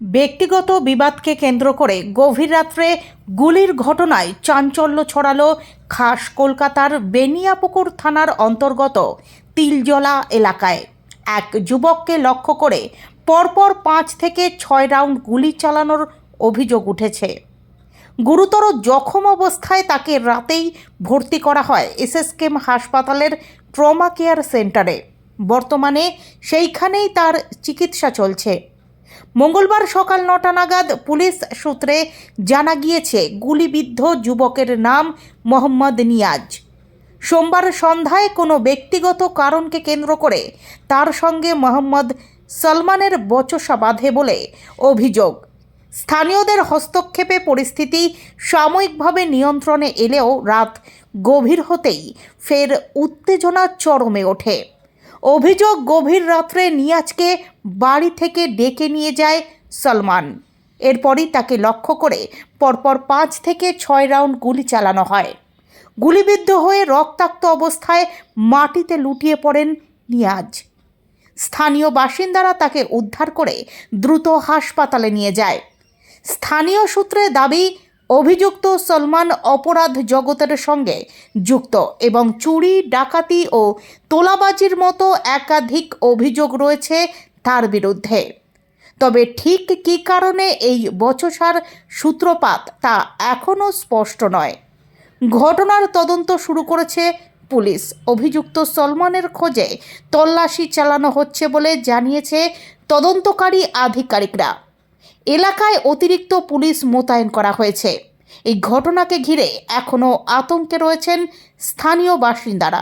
ব্যক্তিগত বিবাদকে কেন্দ্র করে গভীর রাত্রে গুলির ঘটনায় চাঞ্চল্য ছড়ালো খাস কলকাতার বেনিয়াপুকুর থানার অন্তর্গত তিলজলা এলাকায়। এক যুবককে লক্ষ্য করে পরপর 5 থেকে 6 রাউন্ড গুলি চালানোর অভিযোগ উঠেছে। গুরুতর জখম অবস্থায় তাকে রাতেই ভর্তি করা হয় এসএসকেএম হাসপাতালের ট্রমা কেয়ার সেন্টারে। বর্তমানে সেইখানেই তার চিকিৎসা চলছে। মঙ্গলবার সকাল 9টা নাগাদ পুলিশ সূত্রে জানা গিয়েছে গুলিবিদ্ধ যুবকের নাম মোহাম্মদ নিয়াজ। সোমবার সন্ধ্যায় কোনো ব্যক্তিগত কারণকে কেন্দ্র করে তার সঙ্গে মোহাম্মদ সলমানের বচসা বাধে বলে অভিযোগ। স্থানীয়দের হস্তক্ষেপে পরিস্থিতি সাময়িকভাবে নিয়ন্ত্রণে এলেও রাত গভীর হতেই ফের উত্তেজনা চরমে ওঠে। অভিযোগ, গভীর রাত্রে নিয়াজকে বাড়ি থেকে ডেকে নিয়ে যায় সলমান। এরপরই তাকে লক্ষ্য করে পরপর 5 থেকে 6 রাউন্ড গুলি চালানো হয়। গুলিবিদ্ধ হয়ে রক্তাক্ত অবস্থায় মাটিতে লুটিয়ে পড়েন নিয়াজ। স্থানীয় বাসিন্দারা তাকে উদ্ধার করে দ্রুত হাসপাতালে নিয়ে যায়। স্থানীয় সূত্রে দাবি, অভিযুক্ত সলমান অপরাধ জগতের সঙ্গে যুক্ত এবং চুরি, ডাকাতি ও তোলাবাজির মতো একাধিক অভিযোগ রয়েছে তার বিরুদ্ধে। তবে ঠিক কী কারণে এই বচসার সূত্রপাত তা এখনও স্পষ্ট নয়। ঘটনার তদন্ত শুরু করেছে পুলিশ। অভিযুক্ত সলমানের খোঁজে তল্লাশি চালানো হচ্ছে বলে জানিয়েছে তদন্তকারী আধিকারিকরা। এলাকায় অতিরিক্ত পুলিশ মোতায়েন করা হয়েছে। এই ঘটনাকে ঘিরে এখনও আতঙ্কে রয়েছেন স্থানীয় বাসিন্দারা।